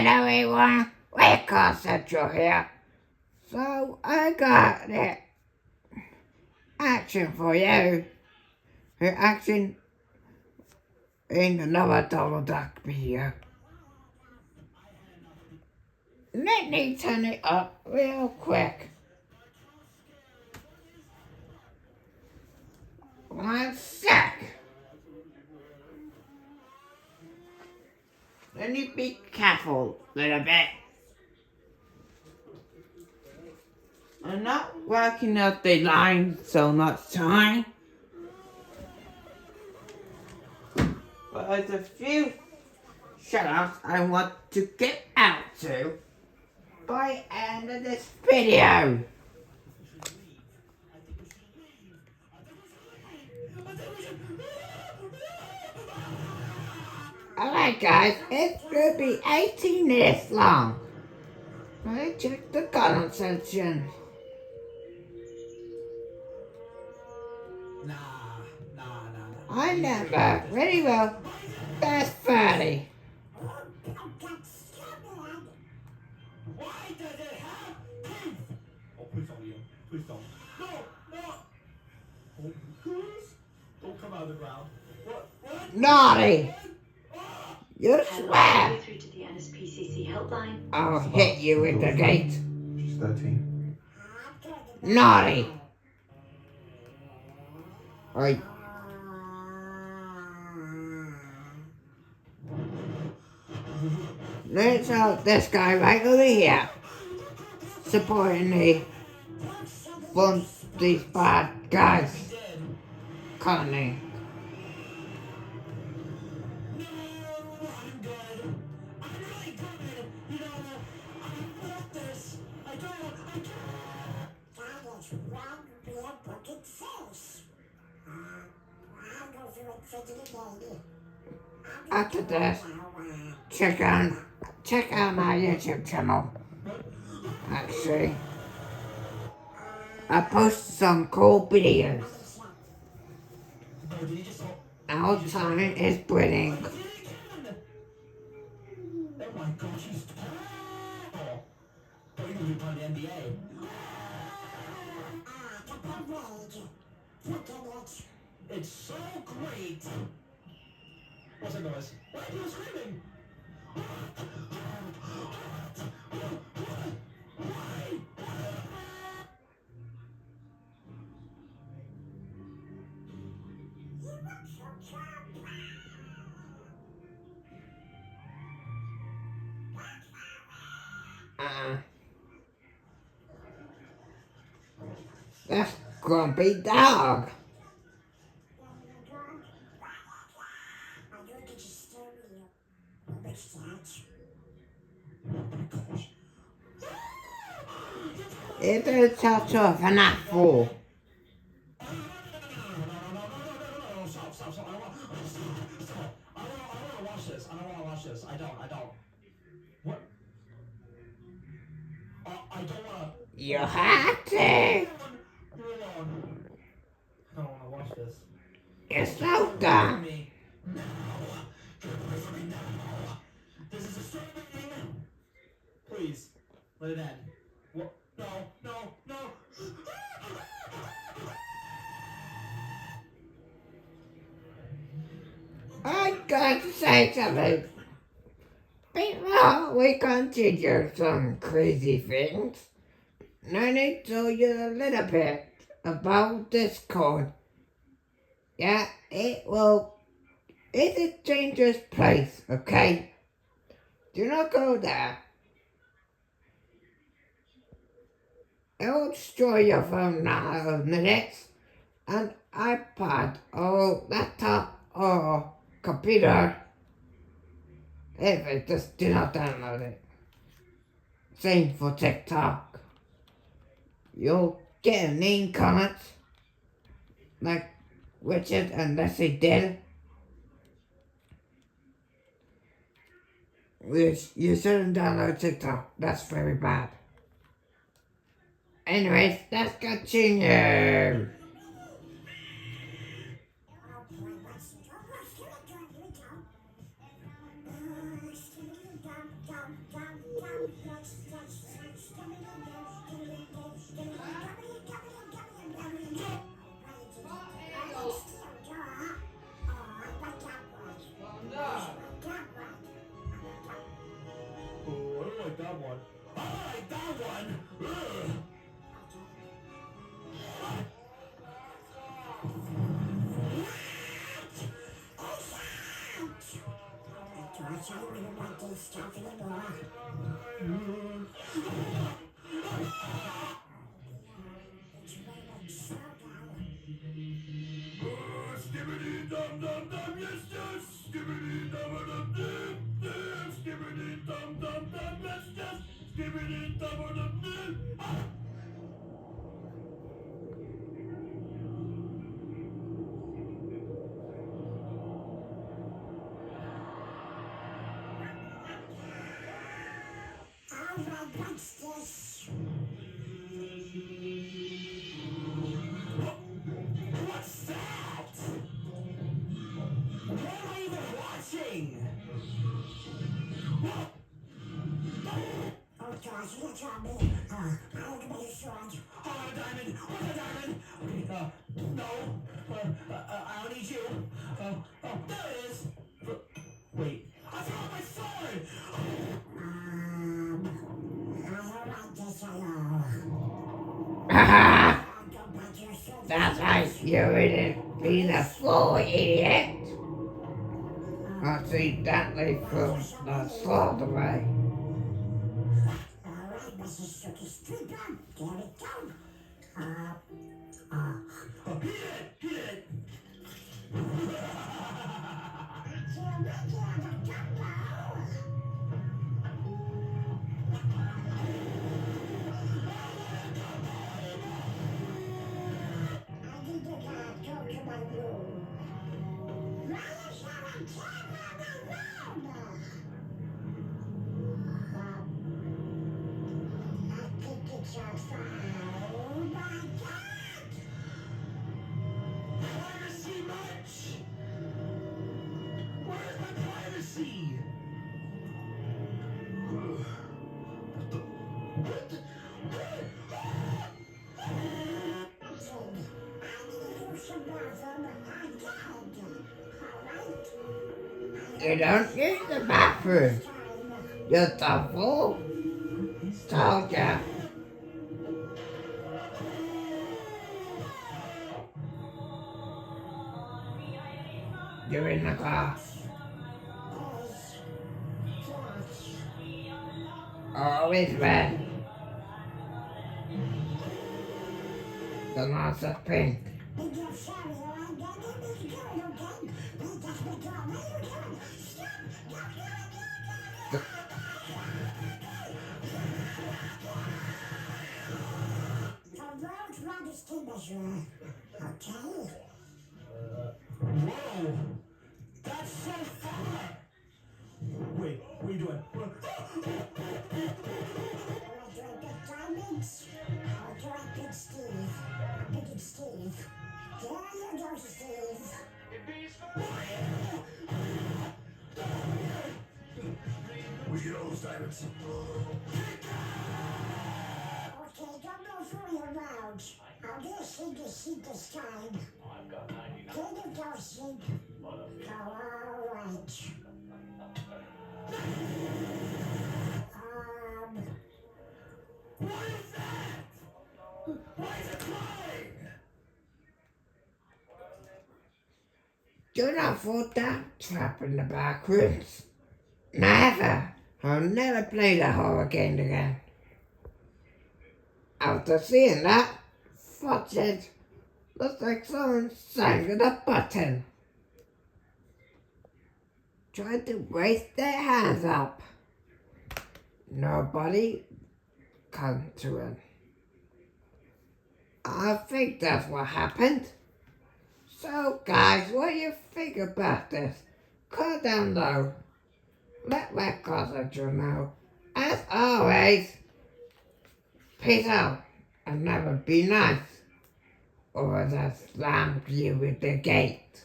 Hello everyone, Waycast Central here. So I got the action for you. The action in another Donald Duck video. Let me turn it up real quick. 1 sec. Let me be careful a little bit. I'm not working out the line so much time. But there's a few shoutouts I want to get out to by the end of this video. Alright guys, it's going to be 18 minutes long. Let's check the comment section. I never really well. That's 30. Why does it have poof? Oh, please don't, Liam. Please don't. No, no. Oh, please. Don't come out of the ground. What? Naughty. You swear. Through to the NSPCC helpline. I'll hit you with the gate. She's 13. Naughty. Oi. Let's help this guy right over here. Supporting me from these bad guys. Connie. After this, check out my YouTube channel. Actually, I post some cool videos. Our time is brilliant. Oh my gosh, he's terrible. Thought he was part of the NBA. It's so great. What's that noise? Why are you screaming? That's Grumpy Dog. It is such a FNAF 4. Stop. I don't want to watch this. I don't. What? I don't want to. You have to. You're alone. I don't want to watch this. You're so dumb. No. Get away from me now. This is a thing. Please, let it end. What? No. I got to say something. Before we continue some crazy things, let me tell you a little bit about Discord. Yeah, it's a dangerous place, okay? Do not go there. It will destroy your phone now, minutes, and iPad or laptop or computer. If it just do not download it. Same for TikTok. You'll get a mean comments like Richard and Leslie did. Which you shouldn't download TikTok. That's very bad. Anyways, let's continue. like that one. I like that one. Ugh. Skibbity dum dum dum, yes yes. Skibbity dum dum dum dum. Skibbity dum dum dum, yes yes. Skibbity dum dum dum. What's this? What's that? What am I even watching? Oh gosh, you got me. I look at your sword. Oh, a diamond! What's a diamond? Okay, no. I don't need you. There it is. Wait, I found my sword! I like this hello. Haha! I'll go back to your sword. That's right, you're in it, being a fool, idiot! Accidentally threw the sword away. Alright, Mrs. Circus Trooper, there we go. Oh, he did it! He did it! So we're making a gumbo. I need to go to my room. Why is there a camera in my room? I think it's your phone. Oh my god! Privacy much? Where's my privacy? What the? You don't use the bathroom, you're the fool. Told ya. You're in the car. Always red. The lots of pink. Okay. Whoa! That's so far! Wait, what are you doing? Diamonds? Or do I Big Steve? Big and Steve. There you go, Steve. We get all those diamonds. Okay, don't go fooling around. I'll get a seat to seat this time. There you go, Sheep. Oh, all right. What is that? Why is it crying? Do not fall that trap in the back rooms. Never. I'll never play the horror game again. After seeing that, watch it. Looks like someone sang the button. Tried to raise their hands up. Nobody come to it. I think that's what happened. So guys, what do you think about this? Comment down below. Let Red Cossager know. As always, peace out and never be nice, or I'll slam you with the gate.